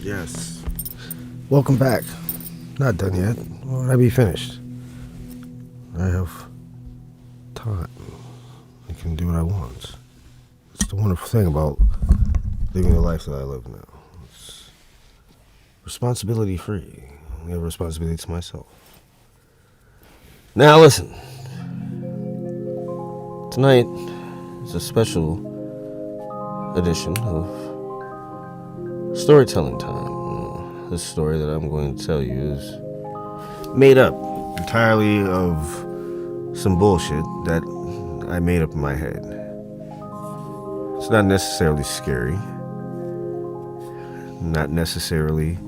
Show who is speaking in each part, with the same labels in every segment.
Speaker 1: Yes. Welcome back. Not done yet. Why would I be finished? I have time. I can do what I want. It's the wonderful thing about living the life that I live now. It's responsibility free. I only have responsibility to myself. Now listen. Tonight is a special edition of storytelling time. This story that I'm going to tell you is made up entirely of some bullshit that I made up in my head. It's not necessarily scary. Not necessarily.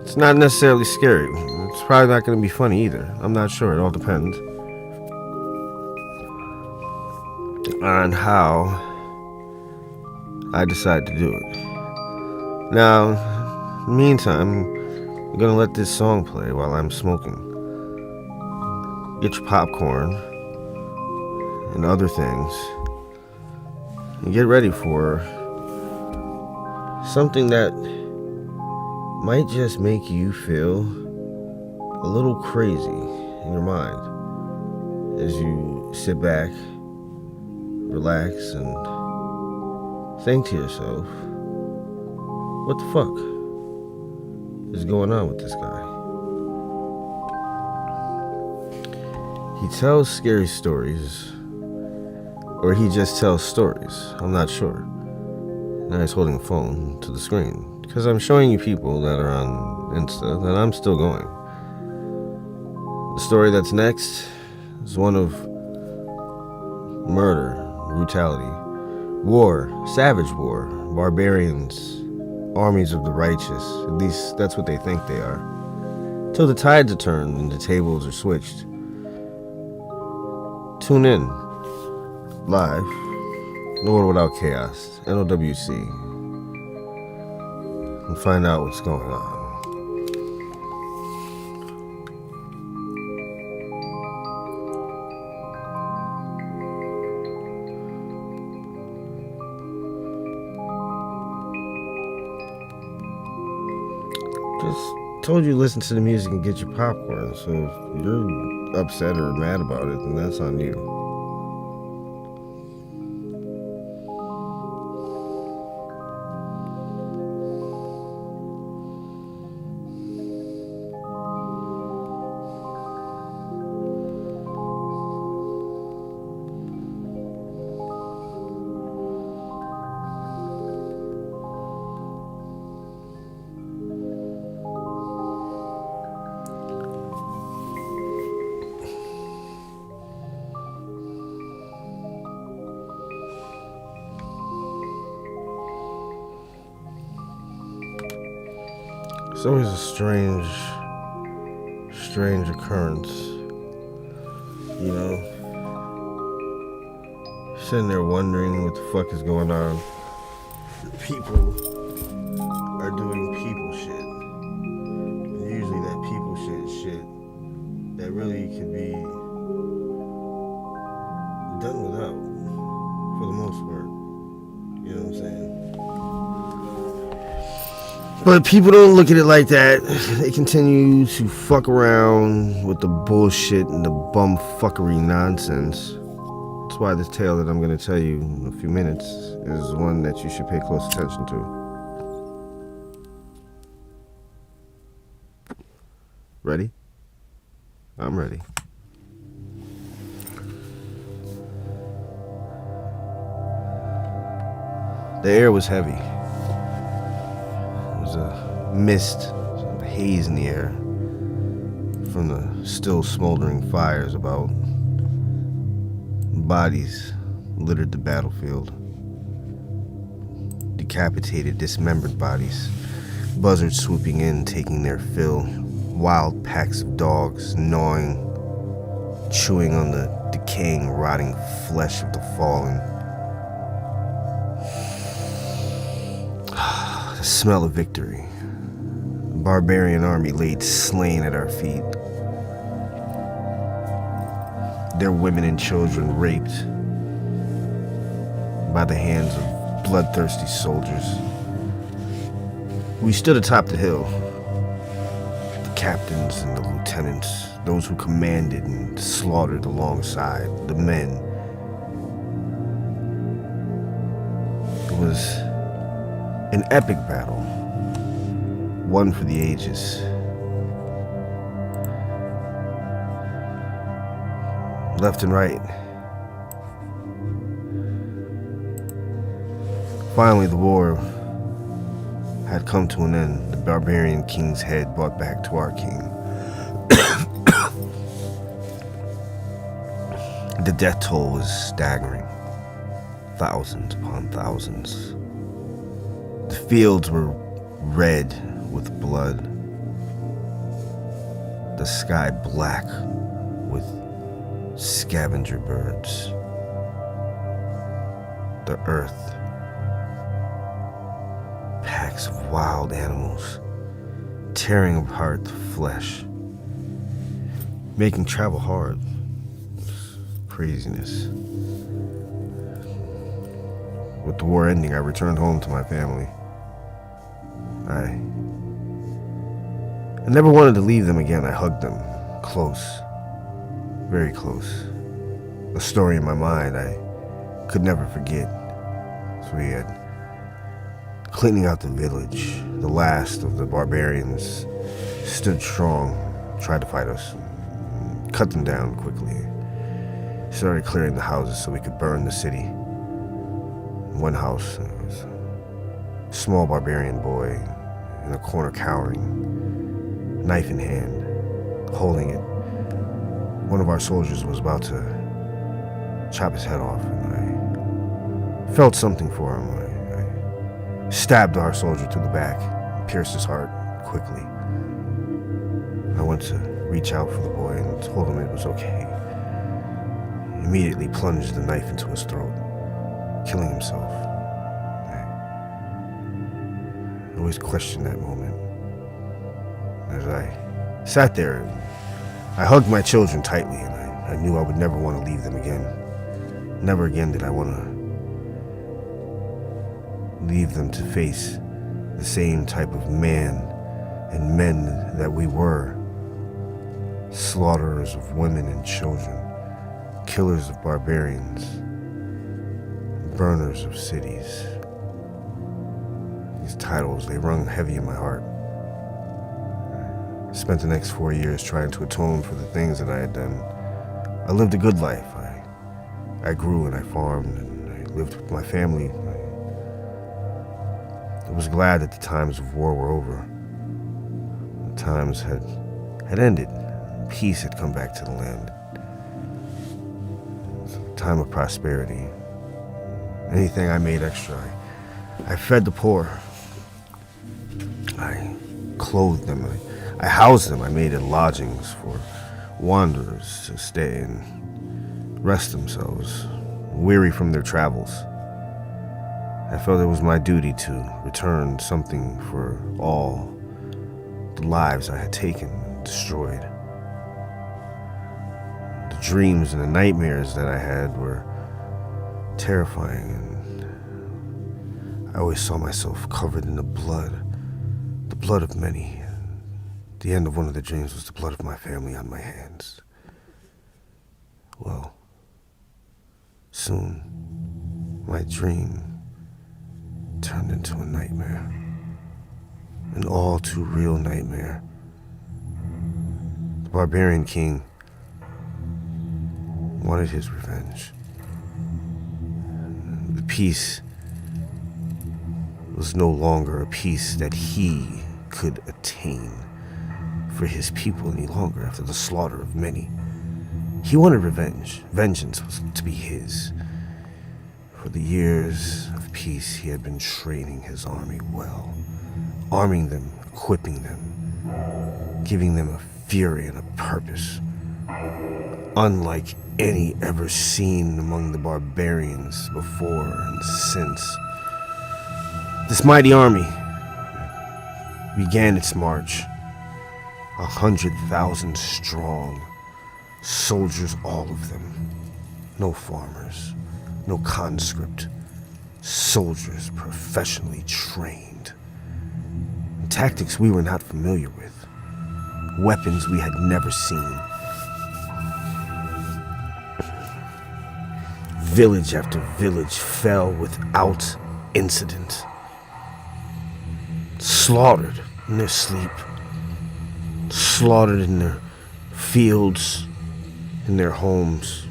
Speaker 1: It's not necessarily scary. It's probably not going to be funny either. I'm not sure. It all depends on how I decide to do it. Now, meantime, I'm gonna let this song play while I'm smoking. Get your popcorn and other things and get ready for something that might just make you feel a little crazy in your mind as you sit back, relax, and think to yourself, what the fuck is going on with this guy? He tells scary stories, or he just tells stories. I'm not sure. Now he's holding a phone to the screen because I'm showing you people that are on Insta that I'm still going. The story that's next is one of murder, brutality, war, savage war, barbarians, armies of the righteous. At least that's what they think they are. Till the tides are turned and the tables are switched. Tune in live, No Order Without Chaos, NOWC, and find out what's going on. Just told you to listen to the music and get your popcorn, so if you're upset or mad about it, then that's on you. It's always a strange occurrence, you know? Sitting there wondering what the fuck is going on. People are doing people shit. And usually that people shit is shit that really could be done without, for the most part. You know what I'm saying? But people don't look at it like that. They continue to fuck around with the bullshit and the bumfuckery nonsense. That's why this tale that I'm going to tell you in a few minutes is one that you should pay close attention to. Ready? I'm ready. The air was heavy. There was a mist, some haze in the air from the still smoldering fires about. Bodies littered the battlefield. Decapitated, dismembered bodies. Buzzards swooping in, taking their fill. Wild packs of dogs gnawing, chewing on the decaying, rotting flesh of the fallen. The smell of victory. The barbarian army laid slain at our feet. Their women and children raped by the hands of bloodthirsty soldiers. We stood atop the hill. The captains and the lieutenants, those who commanded and slaughtered alongside the men. It was an epic battle, one for the ages. Left and right. Finally, the war had come to an end. The barbarian king's head brought back to our king. The death toll was staggering. Thousands upon thousands. The fields were red with blood. The sky black with scavenger birds. The earth, packs of wild animals tearing apart the flesh, making travel hard. Craziness. With the war ending, I returned home to my family. I never wanted to leave them again. I hugged them close. Very close. A story in my mind I could never forget. So we had cleaning out the village. The last of the barbarians stood strong, tried to fight us, cut them down quickly. Started clearing the houses so we could burn the city. One house, there was a small barbarian boy in a corner cowering, knife in hand, holding it. One of our soldiers was about to chop his head off, and I felt something for him. I stabbed our soldier through the back, pierced his heart quickly. I went to reach out for the boy and told him it was okay. He immediately plunged the knife into his throat, killing himself. I always questioned that moment. As I sat there, and I hugged my children tightly, and I knew I would never want to leave them again. Never again did I want to leave them to face the same type of man and men that we were. Slaughterers of women and children, killers of barbarians, burners of cities. These titles, they rung heavy in my heart. I spent the next 4 years trying to atone for the things that I had done. I lived a good life. I grew and I farmed and I lived with my family. I was glad that the times of war were over. The times had ended. Peace had come back to the land. It was a time of prosperity. Anything I made extra, I fed the poor. I clothed them. I housed them. I made lodgings for wanderers to stay and rest themselves, weary from their travels. I felt it was my duty to return something for all the lives I had taken and destroyed. The dreams and the nightmares that I had were terrifying, and I always saw myself covered in the blood of many. The end of one of the dreams was the blood of my family on my hands. Well, soon, my dream turned into a nightmare. An all too real nightmare. The barbarian king wanted his revenge. The peace was no longer a peace that he could attain for his people any longer after the slaughter of many. He wanted revenge. Vengeance was to be his. For the years of peace, he had been training his army well, arming them, equipping them, giving them a fury and a purpose, unlike any ever seen among the barbarians before and since. This mighty army began its march, 100,000 strong, soldiers all of them, no farmers, no conscript, soldiers professionally trained. Tactics we were not familiar with. Weapons we had never seen. Village after village fell without incident. Slaughtered in their sleep. Slaughtered in their fields, in their homes.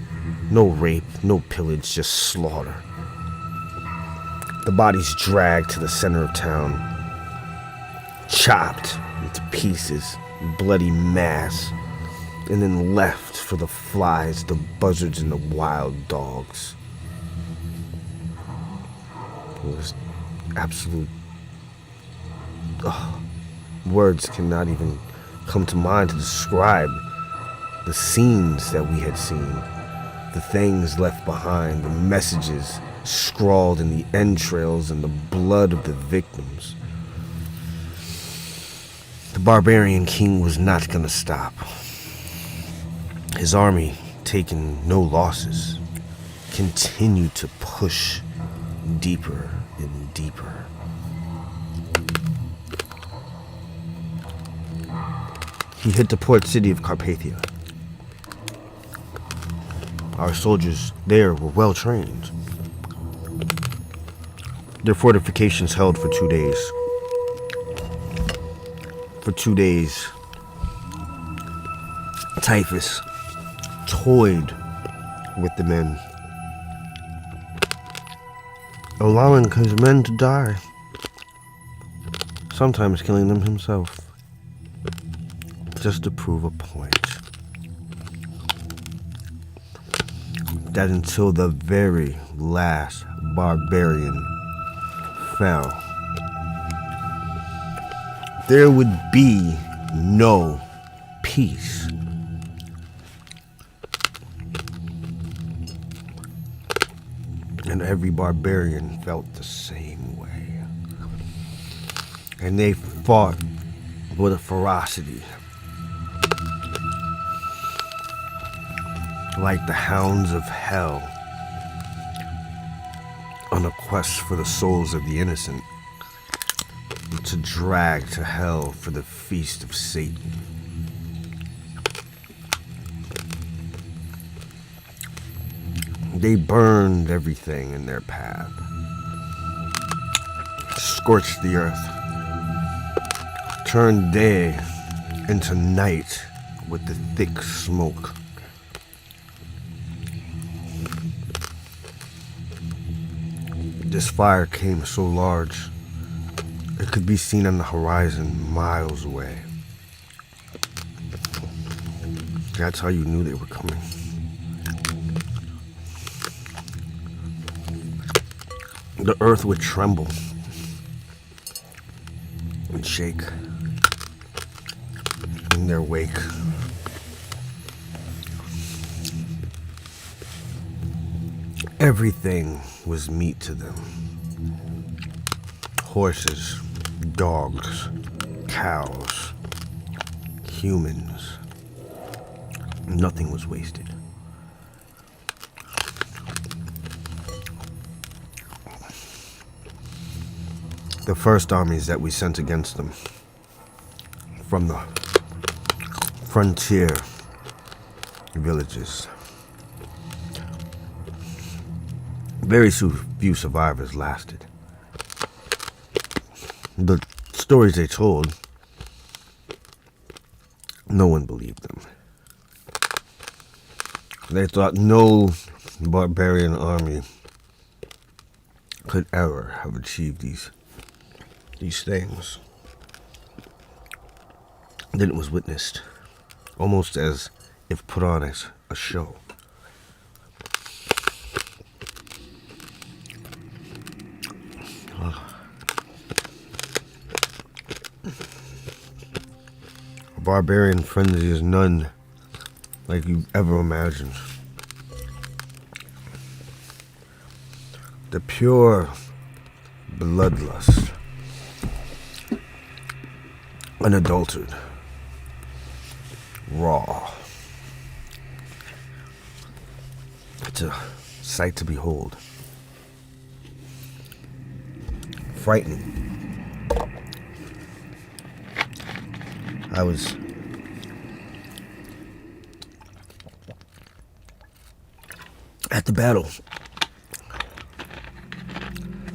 Speaker 1: No rape, no pillage, just slaughter. The bodies dragged to the center of town, chopped into pieces, bloody mass, and then left for the flies, the buzzards, and the wild dogs. It was absolute... words cannot even come to mind to describe the scenes that we had seen, the things left behind, the messages scrawled in the entrails and the blood of the victims. The barbarian king was not going to stop. His army, taking no losses, continued to push deeper and deeper. He hit the port city of Carpathia. Our soldiers there were well trained. Their fortifications held for 2 days. For 2 days, Typhus toyed with the men, allowing his men to die, sometimes killing them himself, just to prove a point. That until the very last barbarian fell, there would be no peace. And every barbarian felt the same way. And they fought with a ferocity like the hounds of hell on a quest for the souls of the innocent, to drag to hell for the feast of Satan. They burned everything in their path, scorched the earth, turned day into night with the thick smoke. This fire came so large, it could be seen on the horizon miles away. That's how you knew they were coming. The earth would tremble and shake in their wake. Everything was meat to them. Horses, dogs, cows, humans. Nothing was wasted. The first armies that we sent against them from the frontier villages, very few survivors lasted. The stories they told, no one believed them. They thought no barbarian army could ever have achieved these things. Then it was witnessed, almost as if put on as a show. A barbarian frenzy is none like you ever imagined. The pure bloodlust, unadulterated, raw. It's a sight to behold. frightening. I was at the battle,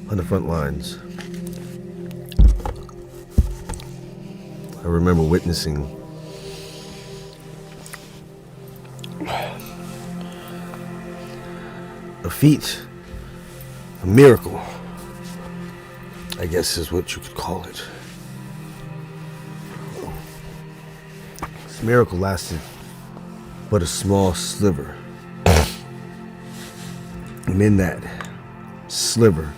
Speaker 1: on the front lines. I remember witnessing a feat, a miracle, I guess is what you could call it. This miracle lasted but a small sliver. And in that sliver,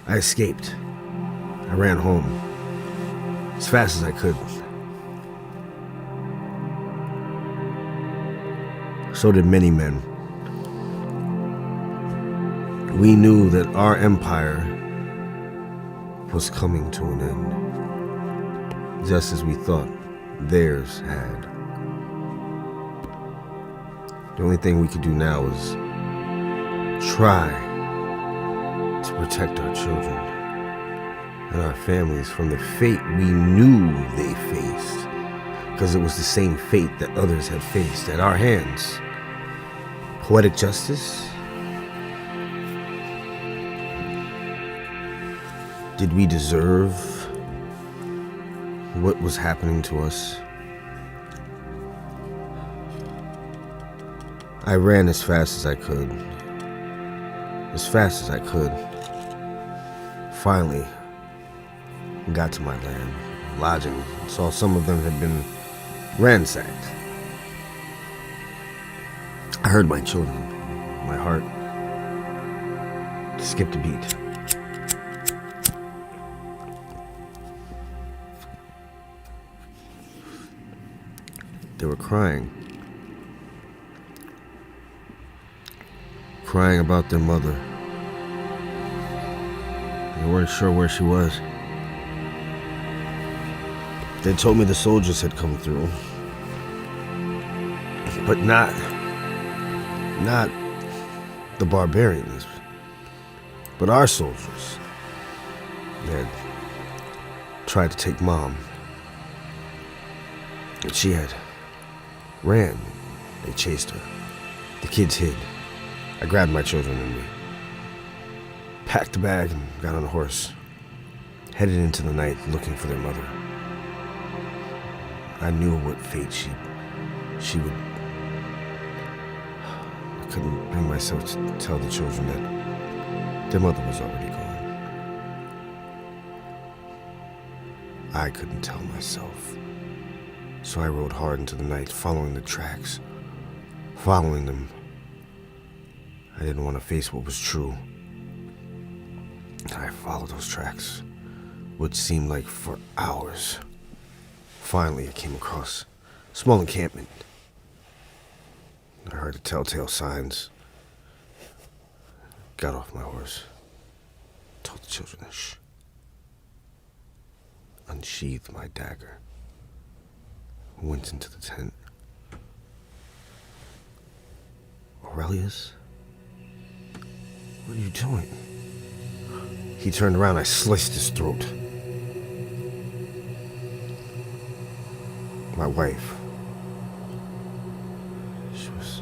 Speaker 1: I escaped. I ran home as fast as I could. So did many men. We knew that our empire was coming to an end, just as we thought theirs had. The only thing we could do now was try to protect our children and our families from the fate we knew they faced, because it was the same fate that others had faced at our hands. Poetic justice? Did we deserve what was happening to us? I ran as fast as I could. As fast as I could. Finally, got to my land, lodging, saw some of them had been ransacked. I heard my children. My heart skipped a beat. They were crying. Crying about their mother. They weren't sure where she was. They told me the soldiers had come through. But not the barbarians, but our soldiers. They had tried to take Mom. And she had ran. They chased her. The kids hid. I grabbed my children and we packed the bag and got on a horse, headed into the night looking for their mother. I knew what fate she would. I couldn't bring myself to tell the children that their mother was already gone. I couldn't tell myself. So I rode hard into the night, following the tracks, following them. I didn't want to face what was true. I followed those tracks, which seemed like for hours. Finally, I came across a small encampment. I heard the telltale signs. Got off my horse. Told the children to shh. Unsheathed my dagger. Went into the tent. Aurelius? What are you doing? He turned around. I sliced his throat. My wife. She was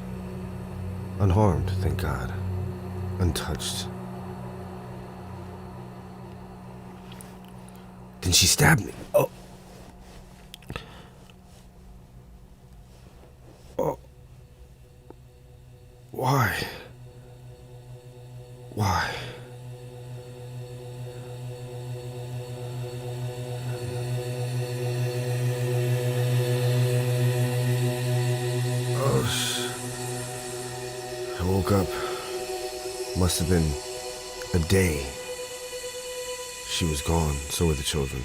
Speaker 1: unharmed, thank God. Untouched. Then she stabbed me. Oh. Oh. Why? Why? I woke up. Must have been a day. She was gone. So were the children.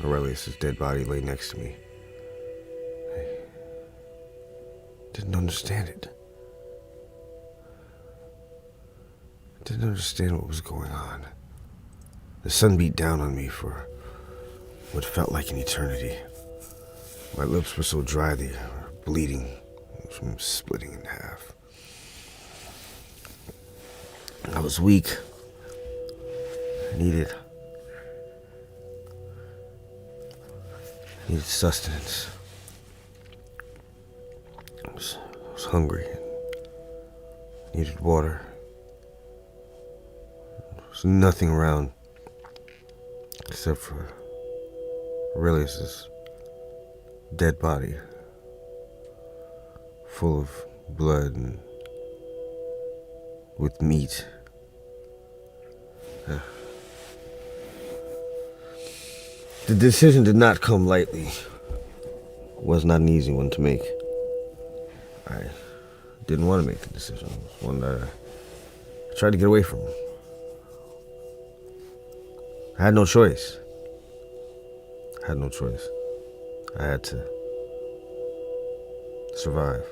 Speaker 1: Aurelius' dead body lay next to me. I didn't understand it. Didn't understand what was going on. The sun beat down on me for what felt like an eternity. My lips were so dry they were bleeding from splitting in half. I was weak. I needed sustenance. I was hungry and needed water. There was nothing around except for Aurelius's dead body, full of blood and with meat. The decision did not come lightly. It was not an easy one to make. I didn't want to make the decision. It was one that I tried to get away from. I had no choice. I had to survive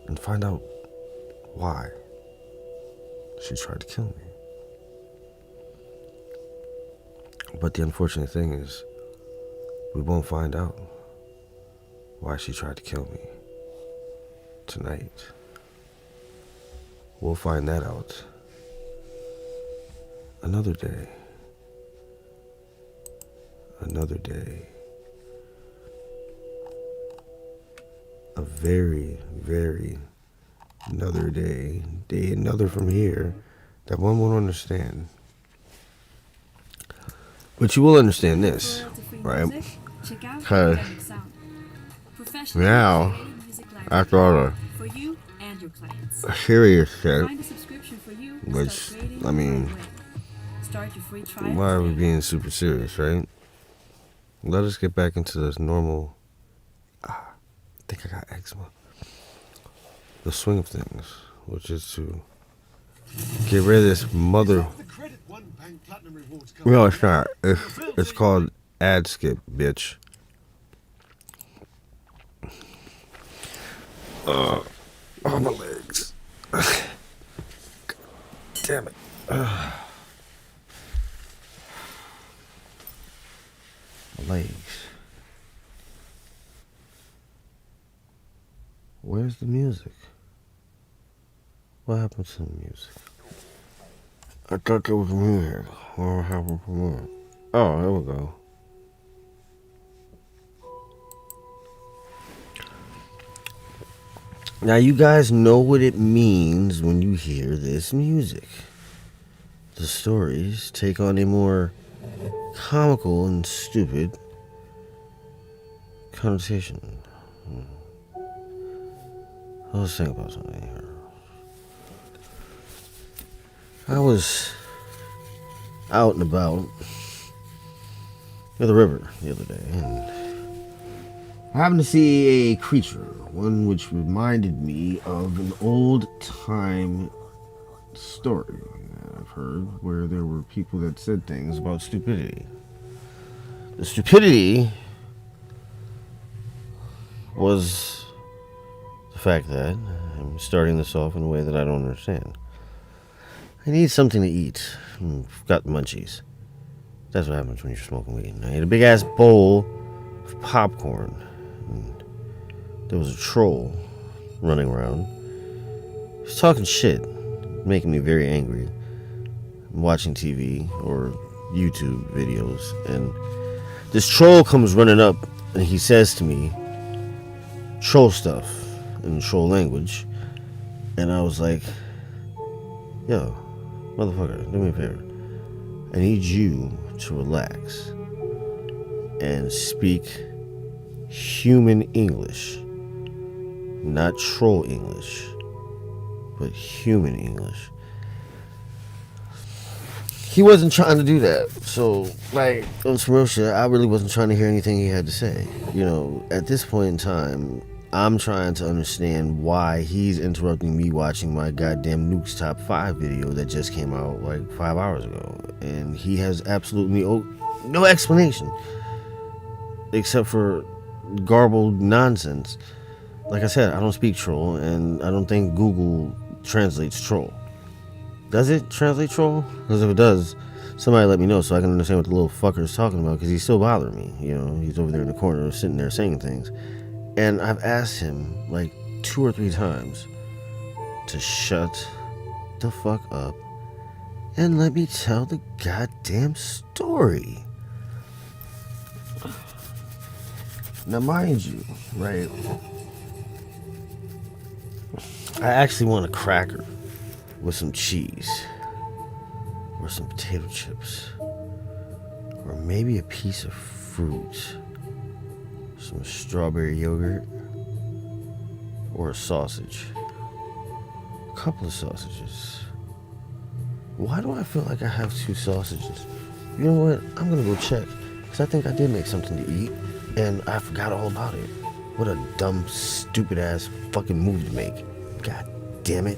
Speaker 1: and find out why she tried to kill me. But the unfortunate thing is, we won't find out why she tried to kill me tonight. We'll find that out another day. Another day. A very, very another day. Another from here that one won't understand. But you will understand this, right? Because now, after all the serious shit, which, I mean, why are we being super serious, right? Let us get back into this normal, I think I got eczema. The swing of things, which is to get rid of this mother. No, it's not. It's called ad skip, bitch. Oh, my legs. Damn it. My legs. Where's the music? What happened to the music? I thought there was music. What happened to music? Oh, there we go. Now you guys know what it means when you hear this music. The stories take on a more comical and stupid connotation. Let's think about something here. I was out and about near the river the other day, and I happened to see a creature, one which reminded me of an old-time story I've heard, where there were people that said things about stupidity. The stupidity was the fact that I'm starting this off in a way that I don't understand. I need something to eat. I've got munchies. That's what happens when you're smoking weed. I ate a big-ass bowl of popcorn. And there was a troll running around. He was talking shit, making me very angry. I'm watching TV or YouTube videos, and this troll comes running up, and he says to me, troll stuff in troll language. And I was like, yo, motherfucker, do me a favor. I need you to relax and speak human English. Not troll English, but human English. He wasn't trying to do that. So, like, on some real shit, I really wasn't trying to hear anything he had to say. You know, at this point in time, I'm trying to understand why he's interrupting me watching my goddamn Nuke's Top 5 video that just came out like 5 hours ago. And he has absolutely no explanation. Except for garbled nonsense. Like I said, I don't speak troll, and I don't think Google translates troll. Does it translate troll? Because if it does, somebody let me know so I can understand what the little fucker is talking about, because he's still bothering me. You know, he's over there in the corner sitting there saying things. And I've asked him like 2 or 3 times to shut the fuck up and let me tell the goddamn story. Now, mind you, right, I actually want a cracker with some cheese, or some potato chips, or maybe a piece of fruit, some strawberry yogurt, or a sausage. A couple of sausages. Why do I feel like I have 2 sausages? You know what? I'm gonna go check, because I think I did make something to eat, and I forgot all about it. What a dumb, stupid ass fucking move to make. God damn it.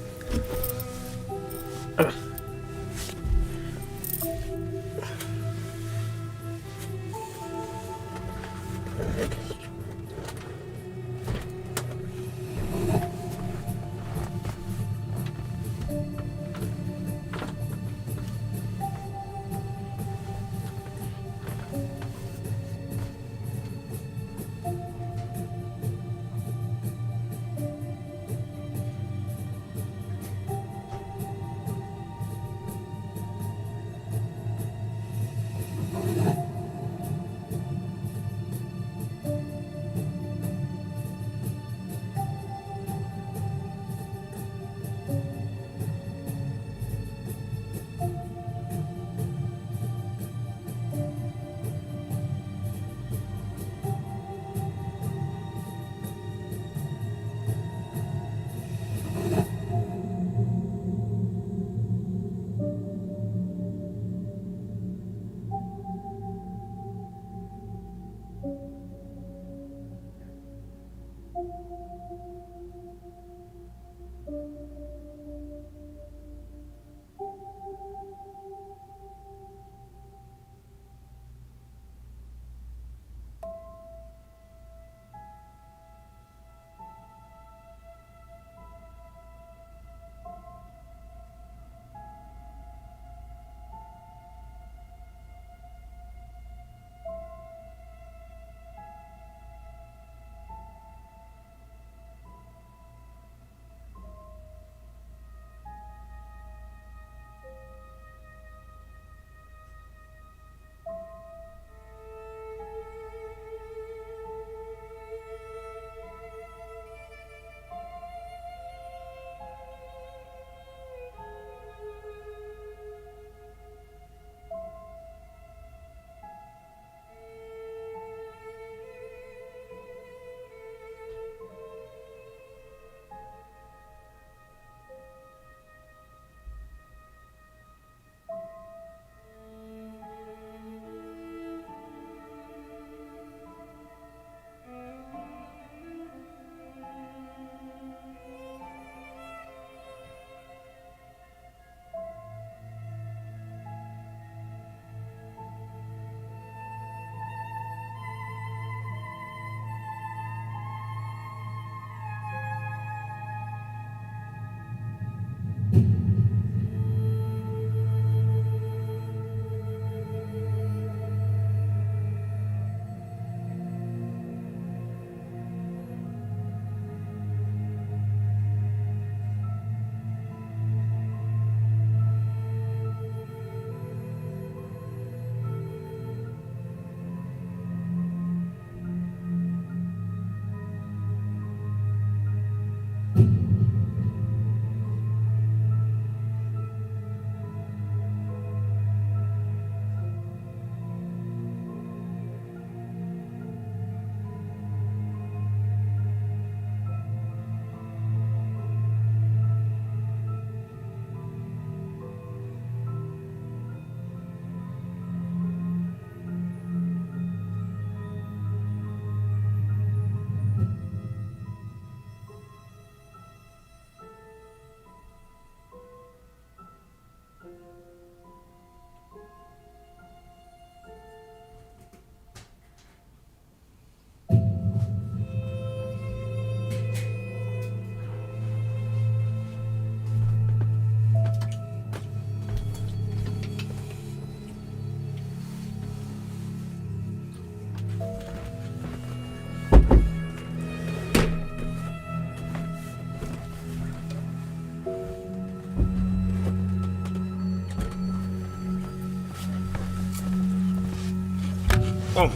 Speaker 1: Oh,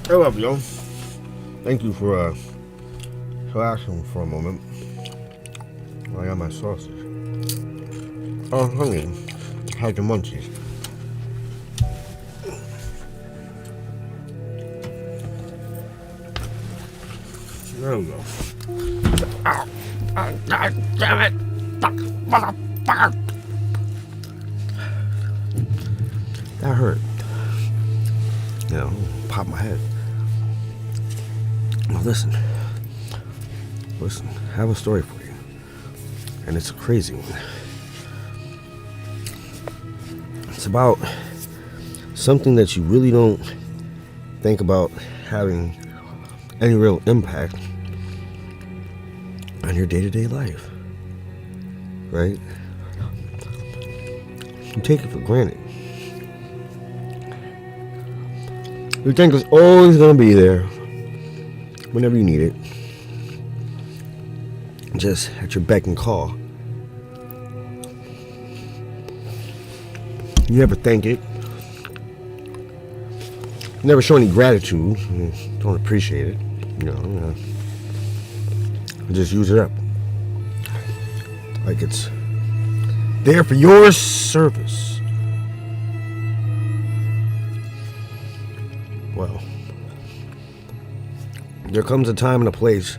Speaker 1: I love you. Thank you for relaxing for a moment. I got my sausage. Oh, honey, had the munchies. There we go. Ow. Oh, God damn it. Fuck, motherfucker. That hurt. You know, pop my head. Now listen, I have a story for you, and it's a crazy one. It's about something that you really don't think about having any real impact on your day-to-day life, right? You take it for granted. You think it's always gonna be there whenever you need it, just at your beck and call. You never thank it. You never show any gratitude. You don't appreciate it. You know, just use it up like it's there for your service. Well, there comes a time and a place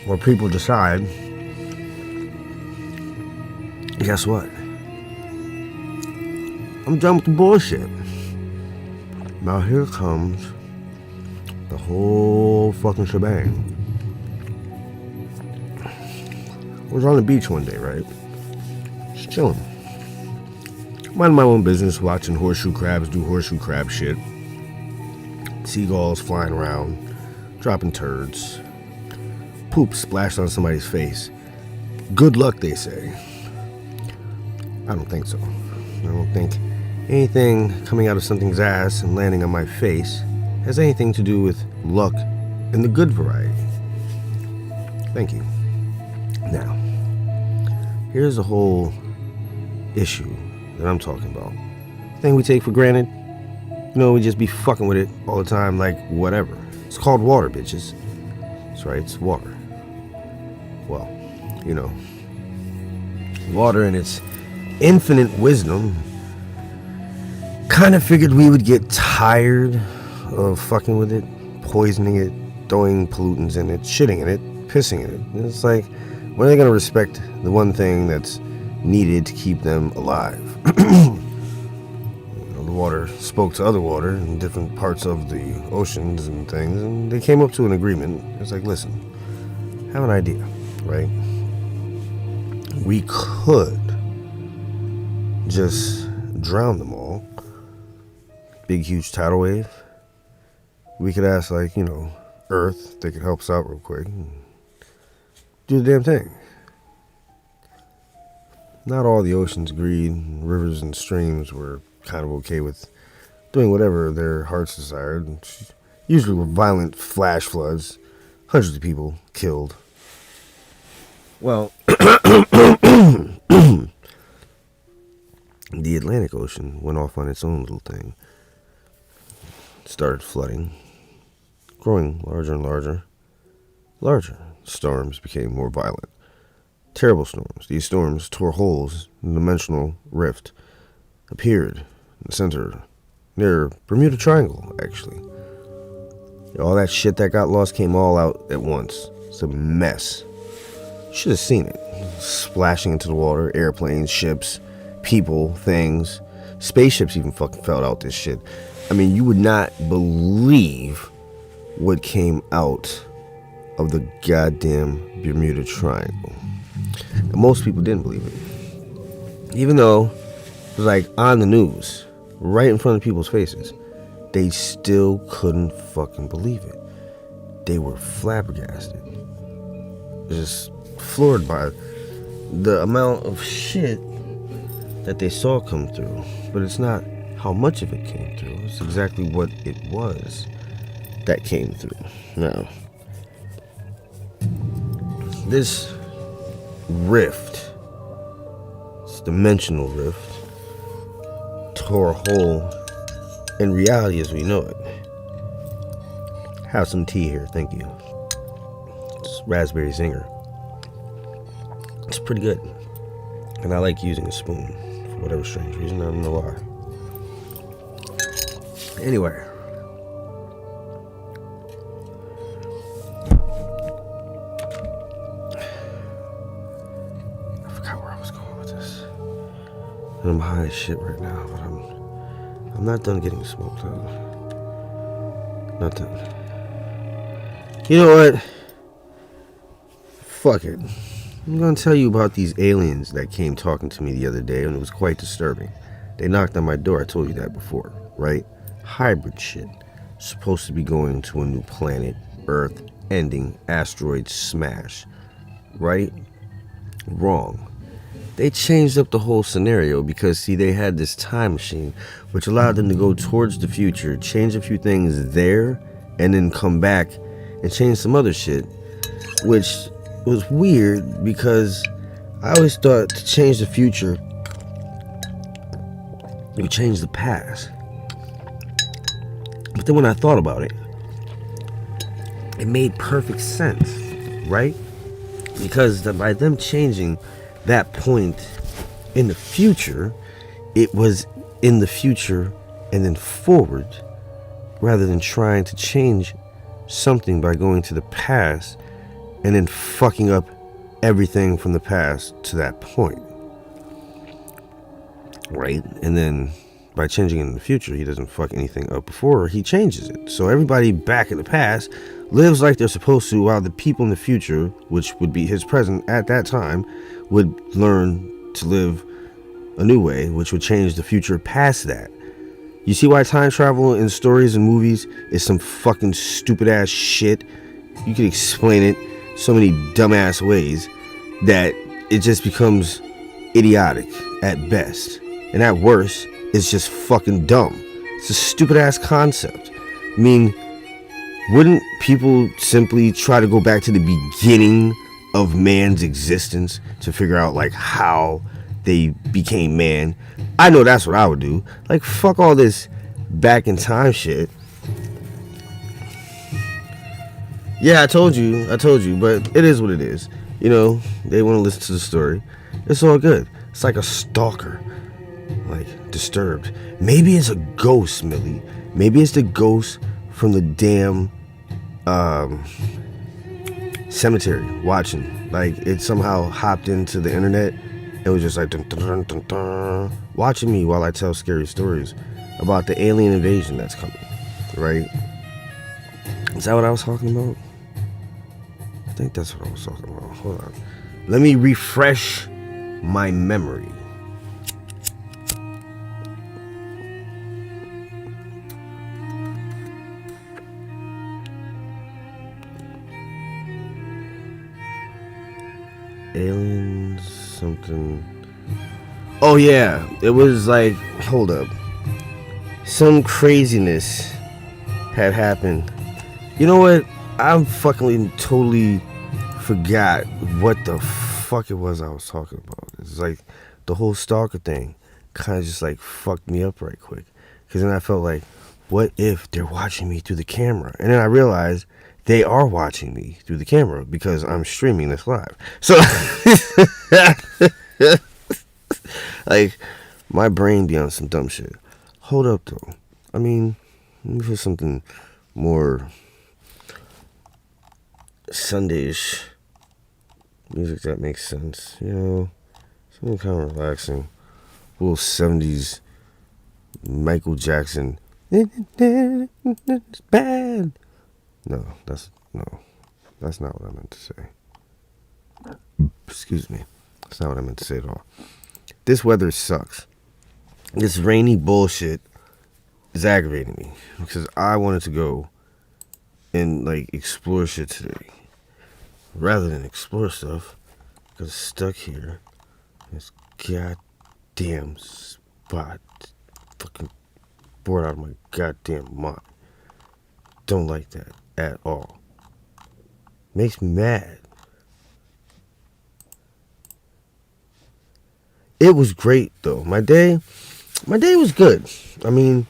Speaker 1: where people decide, guess what? I'm done with the bullshit. Now here comes the whole fucking shebang. I was on the beach one day, right? Just chilling. Minding my own business, watching horseshoe crabs do horseshoe crab shit. Seagulls flying around, dropping turds. Poop splashed on somebody's face. Good luck, they say. I don't think so. I don't think anything coming out of something's ass and landing on my face has anything to do with luck in the good variety. Thank you. Now, here's the whole issue that I'm talking about. Thing we take for granted. You know, we just be fucking with it all the time like whatever. It's called water, bitches. That's right, it's water. Well, you know, water in its infinite wisdom kind of figured we would get tired of fucking with it, poisoning it, throwing pollutants in it, shitting in it, pissing in it. And it's like, when are they going to respect the one thing that's needed to keep them alive? The water spoke to other water in different parts of the oceans and things, and they came up to an agreement. It's like, listen, have an idea, right? We could just drown them all. Big, huge tidal wave. We could ask, like, you know, Earth, they could help us out real quick. Do the damn thing. Not all the oceans agreed. Rivers and streams were kind of okay with doing whatever their hearts desired. Usually with violent flash floods. Hundreds of people killed. Well, the Atlantic Ocean went off on its own little thing. Started flooding. Growing larger and larger. Storms became more violent. Terrible storms. These storms tore holes in the dimensional rift. Appeared in the center, near Bermuda Triangle, actually. All that shit that got lost came all out at once. It's a mess. Should have seen it. Splashing into the water, airplanes, ships, people, things. Spaceships even fucking fell out this shit. I mean, you would not believe what came out of the goddamn Bermuda Triangle. And most people didn't believe it. Even though it was like on the news, right in front of people's faces, they still couldn't fucking believe it. They were flabbergasted. Just floored by the amount of shit that they saw come through. But it's not how much of it came through. It's exactly what it was that came through. Now, this rift, this dimensional rift, tore a hole in reality as we know it. Have some tea here, thank you. It's raspberry zinger. It's pretty good. And I like using a spoon for whatever strange reason. I don't know why. Anyway. I forgot where I was going with this. And I'm high as shit right now, but I'm not done getting smoked out. Not done. You know what? Fuck it. I'm gonna tell you about these aliens that came talking to me the other day, and it was quite disturbing. They knocked on my door, I told you that before, right? Hybrid shit. Supposed to be going to a new planet, Earth, ending, asteroid smash. Right? Wrong. They changed up the whole scenario because, see, they had this time machine which allowed them to go towards the future, change a few things there, and then come back and change some other shit, which was weird because I always thought to change the future, you would change the past. But then when I thought about it, it made perfect sense, right? Because by them changing that point in the future, it was in the future and then forward, rather than trying to change something by going to the past and then fucking up everything from the past to that point, right? And then by changing it in the future, he doesn't fuck anything up before he changes it. So everybody back in the past lives like they're supposed to, while the people in the future, which would be his present at that time, would learn to live a new way, which would change the future past that. You see why time travel in stories and movies is some fucking stupid ass shit? You can explain it so many dumbass ways that it just becomes idiotic at best. And at worst, it's just fucking dumb. It's a stupid ass concept. I mean, wouldn't people simply try to go back to the beginning of man's existence to figure out like how they became man? I know that's what I would do. Like, fuck all this back in time shit. Yeah, I told you, but it is what it is. You know, they want to listen to the story. It's all good. It's like a stalker. Like, disturbed. Maybe it's a ghost, Millie. Maybe it's the ghost from the damn cemetery watching. Like, it somehow hopped into the internet. It was just like dun, dun, dun, dun, watching me while I tell scary stories about the alien invasion that's coming. Right? Is that what I was talking about? I think that's what I was talking about. Hold on. Let me refresh my memory. Aliens, something. Oh yeah, it was like, hold up. Some craziness had happened. You know what? I fucking totally forgot what the fuck it was I was talking about. It's like the whole stalker thing kind of just like fucked me up right quick. Because then I felt like, what if they're watching me through the camera? And then I realized they are watching me through the camera because I'm streaming this live. So, like, my brain be on some dumb shit. Hold up, though. I mean, let me put something more Sunday-ish music that makes sense. You know, something kind of relaxing. A little 70s Michael Jackson. It's bad. No, that's not what I meant to say. Excuse me. That's not what I meant to say at all. This weather sucks. This rainy bullshit is aggravating me because I wanted to go and like explore shit today rather than explore stuff because it's stuck here in this goddamn spot. Fucking bored out of my goddamn mind. Don't like that at all. Makes me mad. It was great though. My day was good. I mean,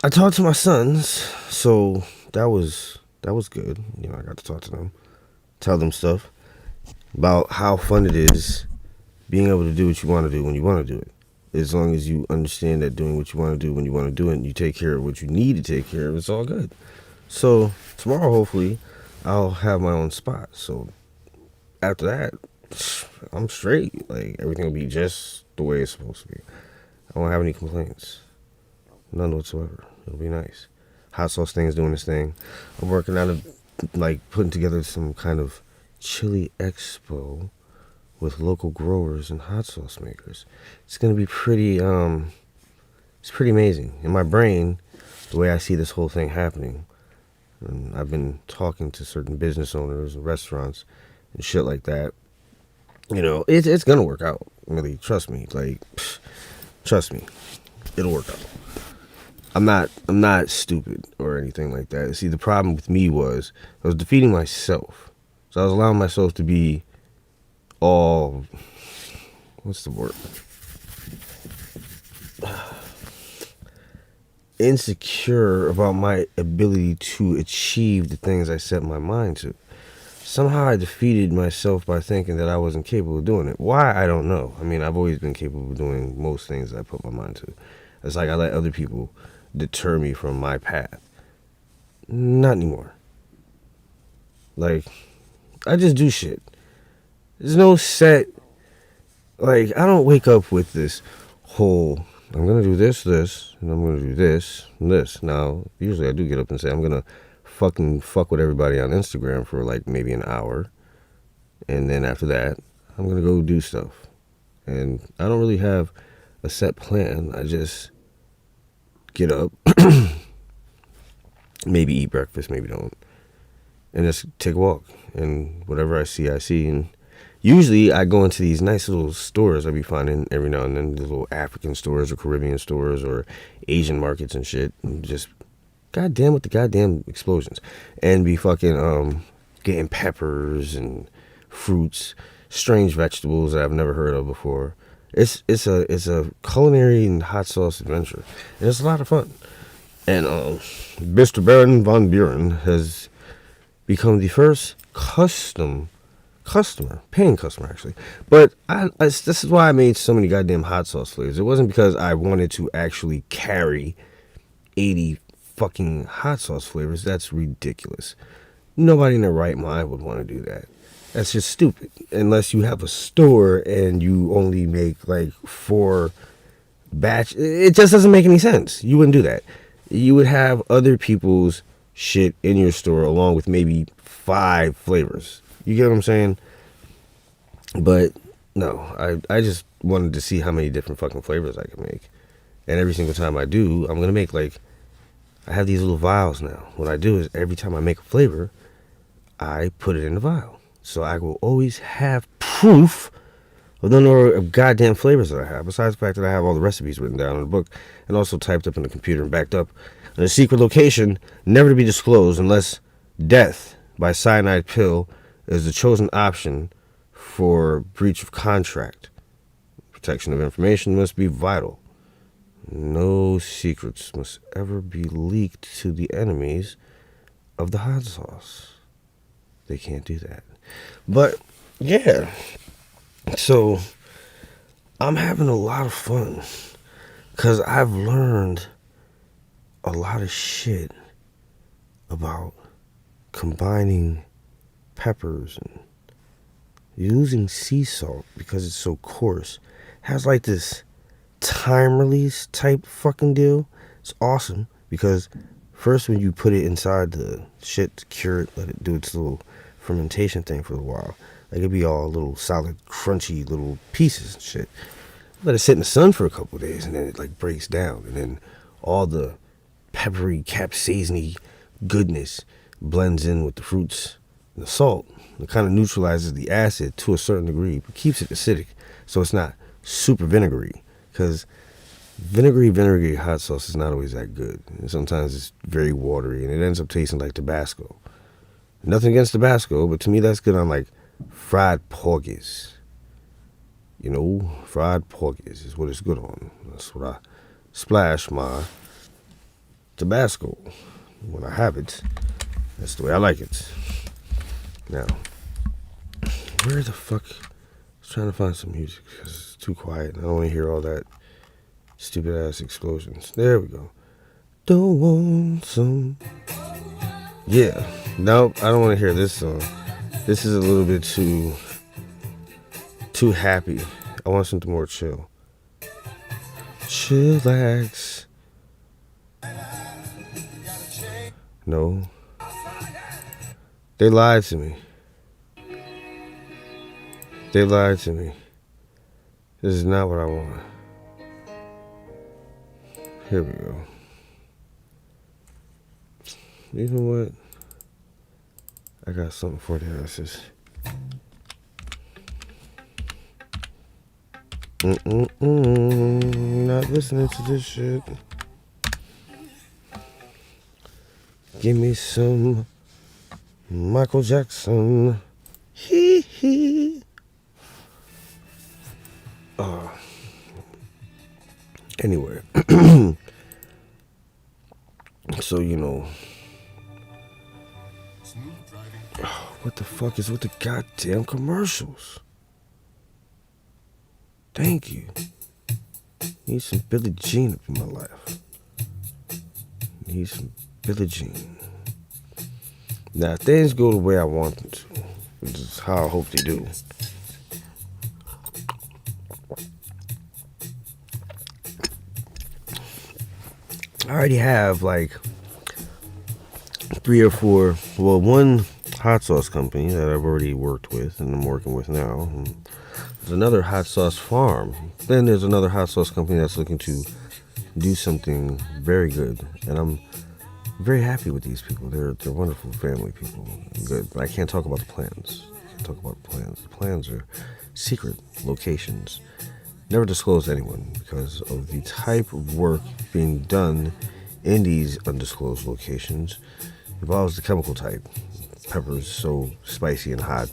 Speaker 1: I talked to my sons, so that was good. You know, I got to talk to them, tell them stuff about how fun it is being able to do what you want to do when you want to do it. As long as you understand that doing what you want to do when you want to do it and you take care of what you need to take care of, it's all good. So tomorrow, hopefully, I'll have my own spot. So after that, I'm straight. Like, everything will be just the way it's supposed to be. I won't have any complaints. None whatsoever. It'll be nice. Hot sauce thing's doing this thing. I'm working on putting together some kind of chili expo with local growers and hot sauce makers. It's gonna be pretty it's pretty amazing. In my brain, the way I see this whole thing happening, and I've been talking to certain business owners and restaurants and shit like that. You know, it's gonna work out. Really, trust me. Trust me, it'll work out. I'm not stupid or anything like that. See, the problem with me was I was defeating myself. So I was allowing myself to be all, what's the word? Insecure about my ability to achieve the things I set my mind to. Somehow I defeated myself by thinking that I wasn't capable of doing it. Why? I don't know. I mean, I've always been capable of doing most things that I put my mind to. It's like I let other people deter me from my path. Not anymore. Like, I just do shit. There's no set, like, I don't wake up with this whole, I'm gonna do this, and I'm gonna do this, and this. Now, usually I do get up and say, I'm gonna fucking fuck with everybody on Instagram for like maybe an hour. And then after that, I'm gonna go do stuff. And I don't really have a set plan. I just get up, maybe eat breakfast, maybe don't, and just take a walk. And whatever I see, I see. And usually I go into these nice little stores I be finding every now and then, these little African stores or Caribbean stores or Asian markets and shit, and just goddamn with the goddamn explosions, and be fucking getting peppers and fruits, strange vegetables that I've never heard of before. It's a culinary and hot sauce adventure, and it's a lot of fun. And Mr. Baron von Buren has become the first paying customer actually. But this is why I made so many goddamn hot sauce flavors. It wasn't because I wanted to actually carry 80 fucking hot sauce flavors. That's ridiculous. Nobody in their right mind would want to do that. That's just stupid. Unless you have a store and you only make like 4 batch. It just doesn't make any sense. You wouldn't do that. You would have other people's shit in your store along with maybe 5 flavors. You get what I'm saying? But no, I just wanted to see how many different fucking flavors I could make. And every single time I do, I'm going to make like, I have these little vials now. What I do is every time I make a flavor, I put it in the vial. So I will always have proof of the number of goddamn flavors that I have, besides the fact that I have all the recipes written down in a book and also typed up in the computer and backed up in a secret location, never to be disclosed unless death by cyanide pill is the chosen option for breach of contract. Protection of information must be vital. No secrets must ever be leaked to the enemies of the hot sauce. They can't do that. But, yeah. So, I'm having a lot of fun. Because I've learned a lot of shit about combining peppers and using sea salt because it's so coarse. It has like this time release type fucking deal. It's awesome because first when you put it inside the shit to cure it, let it do its little fermentation thing for a while, like it'd be all little solid crunchy little pieces and shit. Let it sit in the sun for a couple of days and then it like breaks down, and then all the peppery capsaicin-y goodness blends in with the fruits and the salt. It kind of neutralizes the acid to a certain degree but keeps it acidic so it's not super vinegary. Because vinegary hot sauce is not always that good. And sometimes it's very watery and it ends up tasting like Tabasco. Nothing against Tabasco, but to me that's good on like fried porgies. You know, fried porgies is what it's good on. That's what I splash my Tabasco. When I have it, that's the way I like it. Now, where the fuck? I was trying to find some music because it's too quiet. I don't want to hear all that stupid ass explosions. There we go. Don't want some. Yeah. Nope, I don't want to hear this song. This is a little bit too happy. I want something more chill. Chillax. No. They lied to me. They lied to me. This is not what I want. Here we go. You know what? I got something for the asses. Not listening to this shit. Give me some Michael Jackson. Hee hee. Anyway. So, you know. What the fuck is with the goddamn commercials? Thank you. Need some Billie Jean up in my life. Need some Billie Jean. Now, if things go the way I want them to, which is how I hope they do, I already have like 3 or 4, well, one hot sauce company that I've already worked with and I'm working with now. There's another hot sauce farm. Then there's another hot sauce company that's looking to do something very good. And I'm very happy with these people. They're wonderful family people. Good. But I can't talk about the plans. The plans are secret locations. Never disclose to anyone because of the type of work being done in these undisclosed locations involves the chemical type. Pepper's so spicy and hot,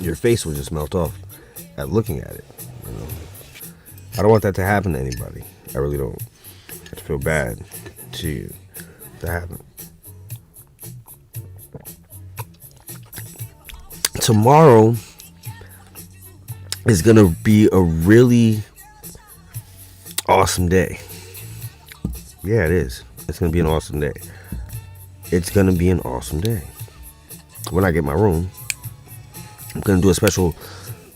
Speaker 1: your face will just melt off at looking at it. You know? I don't want that to happen to anybody. I really don't. I feel bad to happen. Tomorrow is gonna be a really awesome day. Yeah, it is. It's gonna be an awesome day. It's gonna be an awesome day. When I get my room, I'm gonna do a special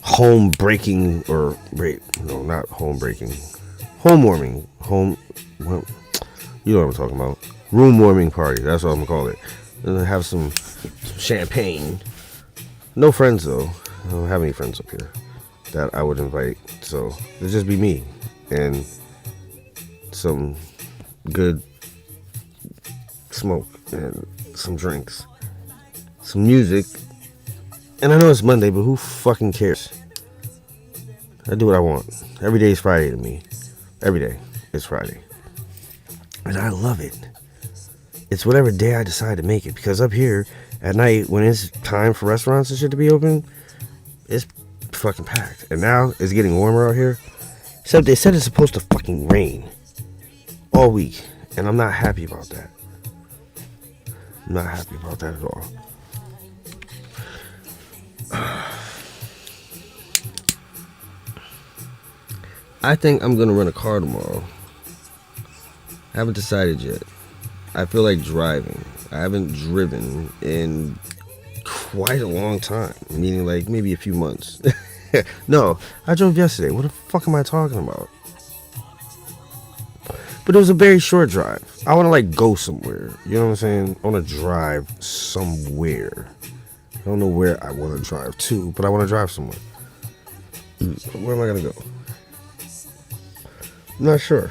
Speaker 1: home breaking or break. No, not home breaking. Home warming. Well, you know what I'm talking about. Room warming party. That's what I'm gonna call it. And have some champagne. No friends though. I don't have any friends up here that I would invite. So it'll just be me and some good smoke and some drinks, some music. And I know it's Monday, but who fucking cares? I do what I want. Every day is Friday to me. Every day is Friday. And I love it. It's whatever day I decide to make it. Because up here at night, when it's time for restaurants and shit to be open, it's fucking packed. And now it's getting warmer out here. Except they said it's supposed to fucking rain all week. And I'm not happy about that. I'm not happy about that at all. I think I'm gonna rent a car tomorrow. I haven't decided yet. I feel like driving. I haven't driven in quite a long time, meaning like maybe a few months. No, I drove yesterday. What the fuck am I talking about? But it was a very short drive. I want to like go somewhere. You know what I'm saying? I want to drive somewhere. I don't know where I want to drive to, but I want to drive somewhere. Where am I going to go? I'm not sure.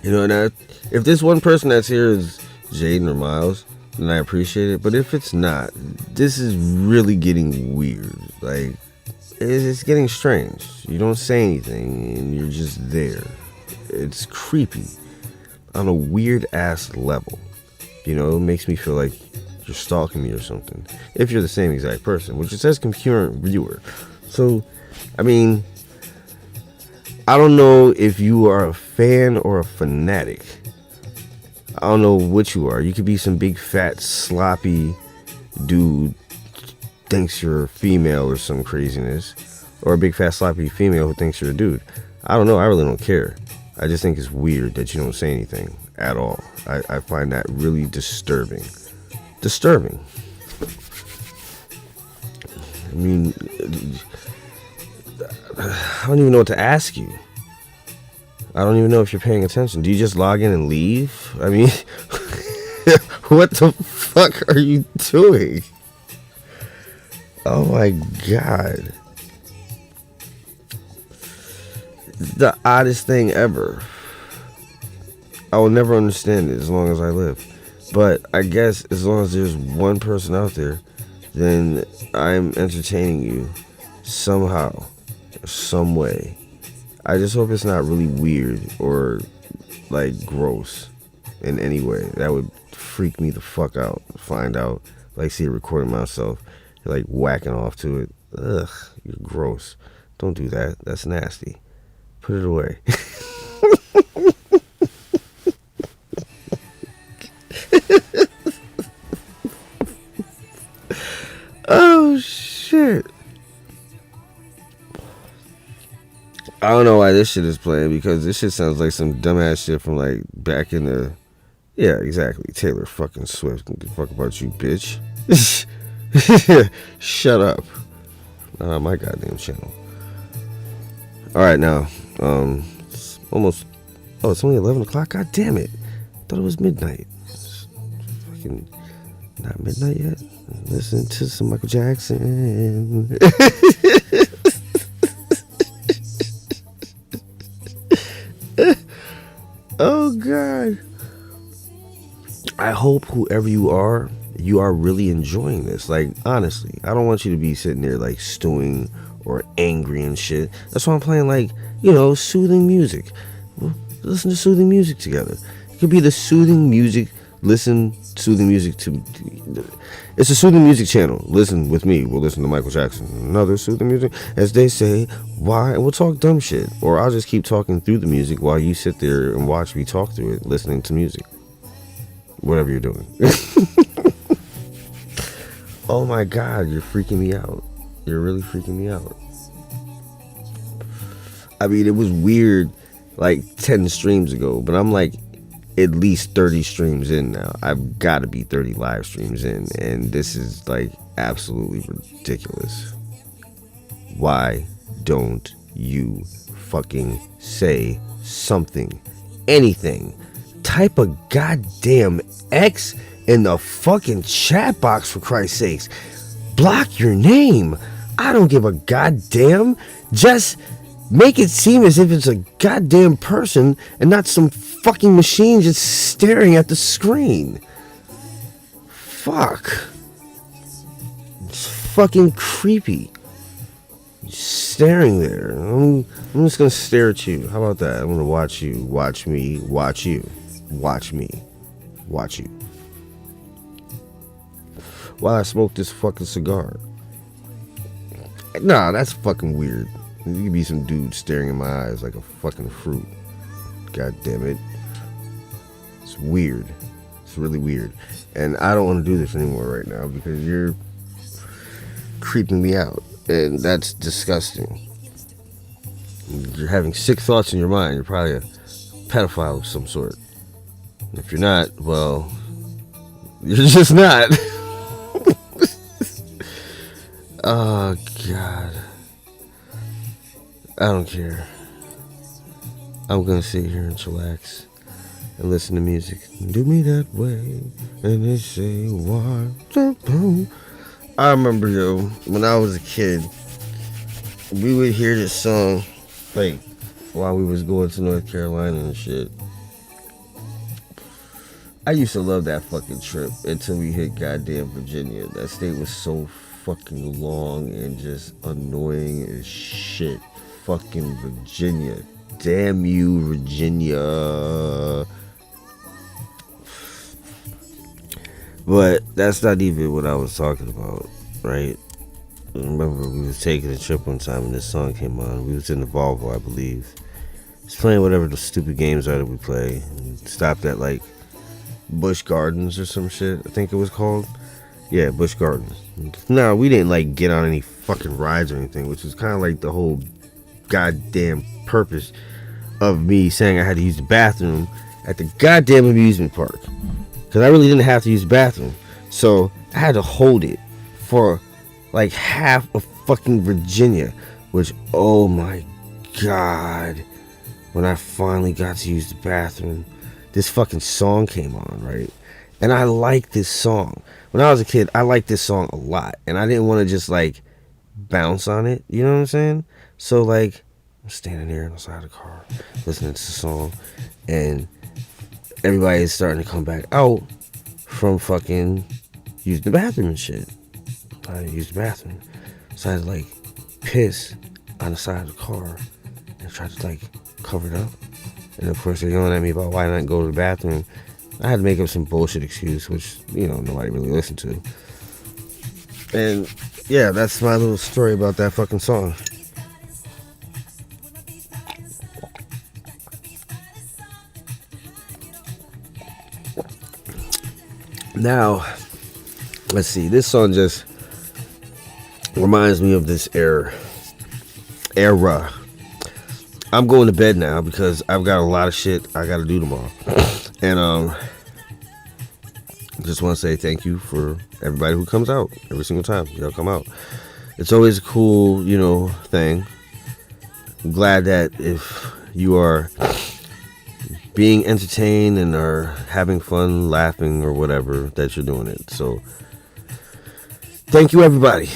Speaker 1: You know, and if this one person that's here is Jaden or Miles, then I appreciate it. But if it's not, this is really getting weird. Like, it's getting strange. You don't say anything, and you're just there. It's creepy on a weird-ass level. You know, it makes me feel like you're stalking me or something. If you're the same exact person, which it says concurrent viewer. So, I mean, I don't know if you are a fan or a fanatic. I don't know what you are. You could be some big fat sloppy dude thinks you're a female or some craziness, or a big fat sloppy female who thinks you're a dude. I don't know. I really don't care. I just think it's weird that you don't say anything at all. I find that really disturbing. I mean, I don't even know what to ask you. I don't even know if you're paying attention. Do you just log in and leave? I mean, what the fuck are you doing? Oh my god. The oddest thing ever. I will never understand it as long as I live. But I guess as long as there's one person out there, then I'm entertaining you somehow, some way. I just hope it's not really weird or like gross in any way. That would freak me the fuck out. Find out, like, see it recording myself, like whacking off to it. Ugh, you're gross. Don't do that. That's nasty. Put it away. Oh shit. I don't know why this shit is playing, because this shit sounds like some dumbass shit from like back in the... Yeah, exactly. Taylor fucking Swift. Don't give a fuck about you, bitch. Shut up. Not on my goddamn channel. Alright, now. It's almost... Oh, it's only 11 o'clock? God damn it. Thought it was midnight. It's fucking... Not midnight yet? Listen to some Michael Jackson. Oh god. I hope whoever you are really enjoying this. Like, honestly, I don't want you to be sitting there like stewing or angry and shit. That's why I'm playing, like, you know, soothing music. Well, listen to soothing music together. It could be the soothing music. Listen, soothing music to... It's a soothing music channel. Listen with me. We'll listen to Michael Jackson. Another soothing music. As they say, why? We'll talk dumb shit. Or I'll just keep talking through the music while you sit there and watch me talk through it, listening to music. Whatever you're doing. Oh my god, you're freaking me out. You're really freaking me out. I mean, it was weird like 10 streams ago, but I'm like at least 30 streams in now. I've got to be 30 live streams in, and this is like absolutely ridiculous. Why don't you fucking say something? Anything. Type a goddamn X in the fucking chat box, for Christ's sakes. Block your name. I don't give a goddamn. Just make it seem as if it's a goddamn person and not some fucking machine just staring at the screen. Fuck. It's fucking creepy. Just staring there. I'm just gonna stare at you. How about that? I'm gonna watch you, watch me, watch you, watch me, watch you, while I smoke this fucking cigar. Nah, that's fucking weird. You could be some dude staring in my eyes like a fucking fruit. God damn it. It's weird. It's really weird. And I don't want to do this anymore right now because you're creeping me out. And that's disgusting. You're having sick thoughts in your mind. You're probably a pedophile of some sort. And if you're not, well, you're just not. Oh, God. I don't care. I'm gonna sit here and chillax and listen to music. Do me that way, and they say, why? I remember, yo, when I was a kid, we would hear this song, like, while we was going to North Carolina and shit. I used to love that fucking trip until we hit goddamn Virginia. That state was so fucking long and just annoying as shit. Fucking Virginia. Damn you, Virginia. But that's not even what I was talking about, right? remember we was taking a trip one time and this song came on. We was in the Volvo, I believe. Just playing whatever the stupid games are that we play. We stopped at like Busch Gardens or some shit, I think it was called. Yeah, Busch Gardens. No, we didn't like get on any fucking rides or anything, which was kind of like the whole goddamn purpose of me saying I had to use the bathroom at the goddamn amusement park. Because I really didn't have to use the bathroom. So I had to hold it for like half of fucking Virginia, which, oh my god, when I finally got to use the bathroom, this fucking song came on, right? And I liked this song. When I was a kid, I liked this song a lot. And I didn't want to just like bounce on it, you know what I'm saying? So like, I'm standing there on the side of the car, listening to the song, and everybody is starting to come back out from fucking using the bathroom and shit. I didn't use the bathroom. So I had to like piss on the side of the car and try to like cover it up. And of course they're yelling at me about why not go to the bathroom. I had to make up some bullshit excuse, which, you know, nobody really listened to. And yeah, that's my little story about that fucking song. Now, let's see. This song just reminds me of this era. I'm going to bed now because I've got a lot of shit I got to do tomorrow. And just want to say thank you for everybody who comes out every single time y'all come out. It's always a cool, you know, thing. I'm glad that if you are being entertained and are having fun, laughing or whatever, that you're doing it. So thank you, everybody.